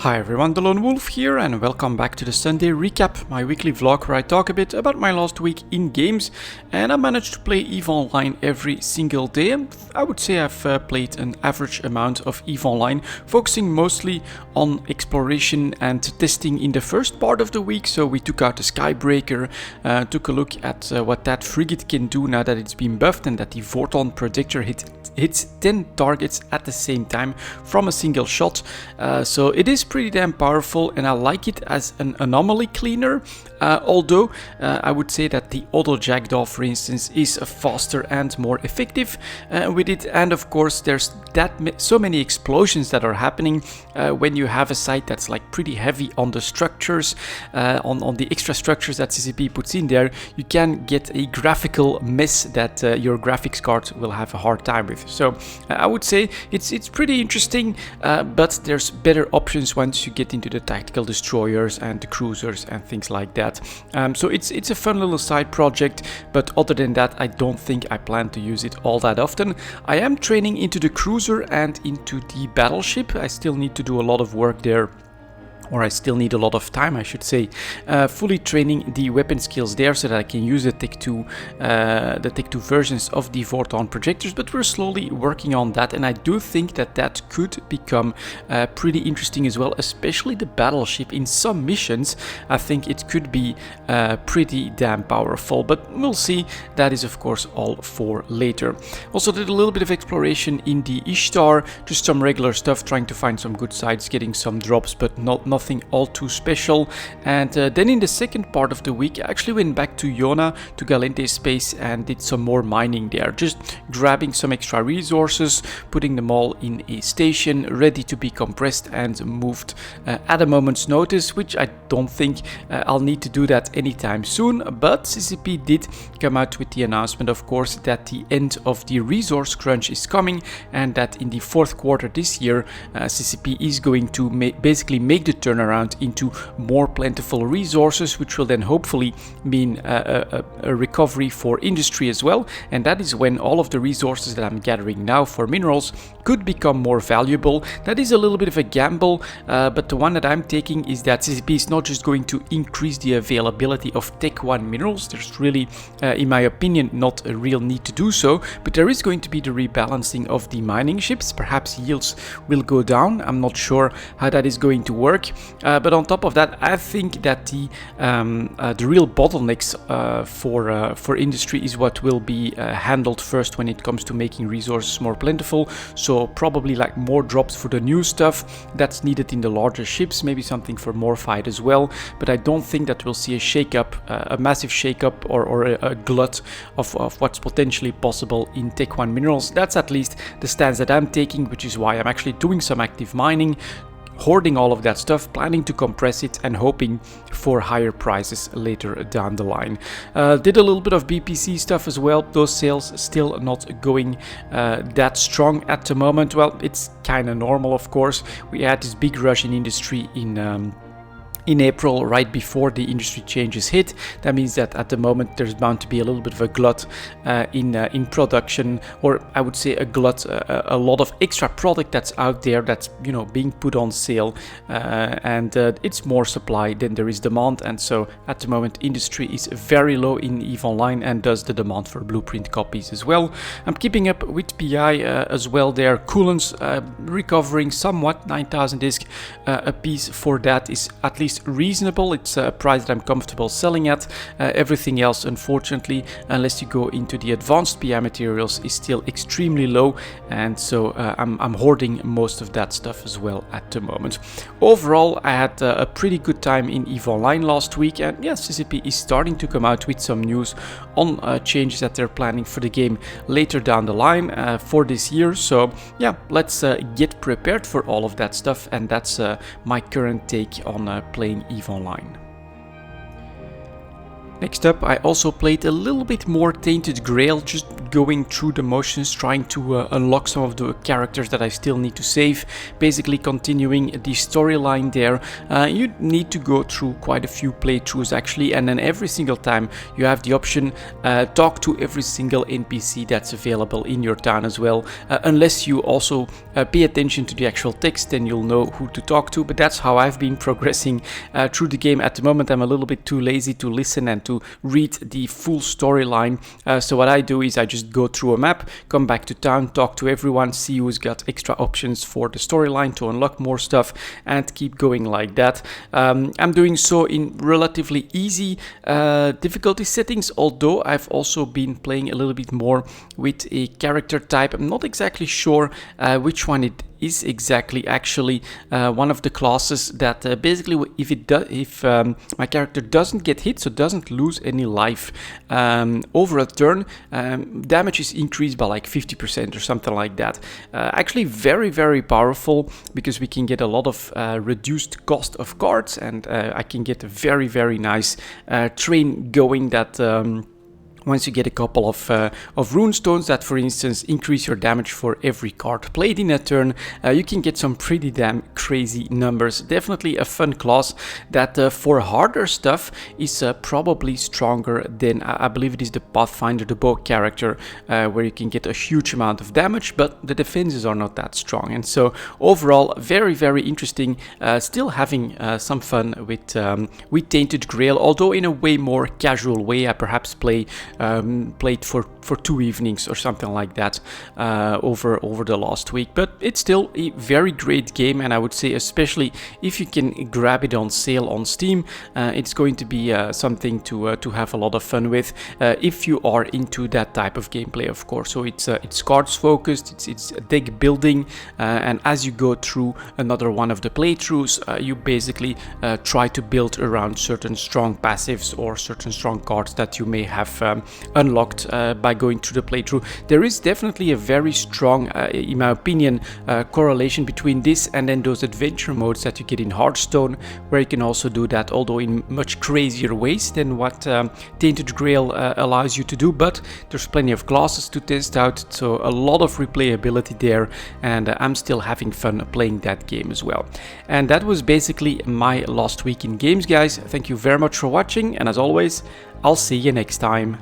Hi everyone, delonewolf here and welcome back to the Sunday recap, my weekly vlog where I talk a bit about my last week in games. And I managed to play EVE Online every single day. I would say I've played an average amount of EVE Online, focusing mostly on exploration and testing in the first part of the week. So we took out the Skybreaker, took a look at what that frigate can do now that it's been buffed and that the Vorton projector hits 10 targets at the same time from a single shot. So it is pretty damn powerful and I like it as an anomaly cleaner, although I would say that the auto jackdaw, for instance, is faster and more effective with it. And of course there's so many explosions that are happening when you have a site that's like pretty heavy on the structures, on the extra structures that CCP puts in there. You can get a graphical mess that your graphics card will have a hard time with. So I would say it's pretty interesting, but there's better options once you get into the tactical destroyers and the cruisers and things like that. So it's a fun little side project, but other than that I don't think I plan to use it all that often. I am training into the cruiser and into the battleship. I still need to do a lot of work there. Or I still need a lot of time, I should say, fully training the weapon skills there so that I can use the Tech 2 versions of the Vorton projectors, but we're slowly working on that, and I do think that that could become pretty interesting as well, especially the battleship. In some missions, I think it could be pretty damn powerful, but we'll see. That is, of course, all for later. Also did a little bit of exploration in the Ishtar, just some regular stuff, trying to find some good sites, getting some drops, but nothing all too special. And then in the second part of the week I actually went back to Iona, to Galente space, and did some more mining there, just grabbing some extra resources, putting them all in a station ready to be compressed and moved at a moment's notice, which I don't think I'll need to do that anytime soon. But CCP did come out with the announcement, of course, that the end of the resource crunch is coming, and that in the fourth quarter this year CCP is going to basically make the turnaround into more plentiful resources, which will then hopefully mean a recovery for industry as well. And that is when all of the resources that I'm gathering now for minerals could become more valuable. That is a little bit of a gamble, but the one that I'm taking is that CCP is not just going to increase the availability of Tech 1 minerals. There's really, in my opinion, not a real need to do so, but there is going to be the rebalancing of the mining ships. Perhaps yields will go down. I'm not sure how that is going to work. But on top of that, I think that the real bottlenecks for industry is what will be handled first when it comes to making resources more plentiful. So probably like more drops for the new stuff that's needed in the larger ships, maybe something for more fight as well. But I don't think that we'll see a shake-up, a massive shake-up or a glut of what's potentially possible in Tech 1 minerals. That's at least the stance that I'm taking, which is why I'm actually doing some active mining, hoarding all of that stuff, planning to compress it and hoping for higher prices later down the line. Did a little bit of BPC stuff as well. Those sales still not going that strong at the moment. Well, it's kind of normal, of course. We had this big rush in industry in April, right before the industry changes hit. That means that at the moment there's bound to be a little bit of a glut in production, or I would say a glut, a lot of extra product that's out there that's, you know, being put on sale, and it's more supply than there is demand. And so at the moment industry is very low in EVE Online, and thus the demand for blueprint copies as well. I'm keeping up with PI as well there. Coolants recovering somewhat, 9,000 disc a piece for that is at least reasonable. It's a price that I'm comfortable selling at. Everything else, unfortunately, unless you go into the advanced PI materials, is still extremely low, and so I'm hoarding most of that stuff as well at the moment. Overall, I had a pretty good time in EVE Online last week, and yes, CCP is starting to come out with some news on changes that they're planning for the game later down the line for this year. So yeah, let's get prepared for all of that stuff, and that's my current take on playing EVE Online. Next up, I also played a little bit more Tainted Grail, just going through the motions, trying to unlock some of the characters that I still need to save, basically continuing the storyline there. You need to go through quite a few playthroughs actually, and then every single time you have the option talk to every single NPC that's available in your town as well. Unless you also pay attention to the actual text, then you'll know who to talk to, but that's how I've been progressing through the game. At the moment I'm a little bit too lazy to listen and to read the full storyline, so what I do is I just go through a map, come back to town, talk to everyone, see who's got extra options for the storyline to unlock more stuff, and keep going like that. I'm doing so in relatively easy difficulty settings, although I've also been playing a little bit more with a character type. I'm not exactly sure which one it is exactly. Actually, one of the classes that basically if my character doesn't get hit, so doesn't lose any life over a turn, damage is increased by like 50% or something like that. Actually very powerful, because we can get a lot of reduced cost of cards, and I can get a very nice train going that once you get a couple of runestones that, for instance, increase your damage for every card played in a turn, you can get some pretty damn crazy numbers. Definitely a fun class that for harder stuff is probably stronger than, I believe it is the Pathfinder, the bow character, where you can get a huge amount of damage, but the defenses are not that strong. And so overall, very interesting. Still having some fun with Tainted Grail, although in a way more casual way. I perhaps played for 2 evenings or something like that over the last week, but it's still a very great game, and I would say especially if you can grab it on sale on Steam, it's going to be something to have a lot of fun with if you are into that type of gameplay, of course. So it's cards focused, it's deck building, and as you go through another one of the playthroughs, you basically try to build around certain strong passives or certain strong cards that you may have unlocked by going through the playthrough. There is definitely a very strong, in my opinion, correlation between this and then those adventure modes that you get in Hearthstone, where you can also do that, although in much crazier ways than what Tainted Grail allows you to do. But there's plenty of classes to test out, so a lot of replayability there, and I'm still having fun playing that game as well. And that was basically my last week in games, guys. Thank you very much for watching, and as always, I'll see you next time.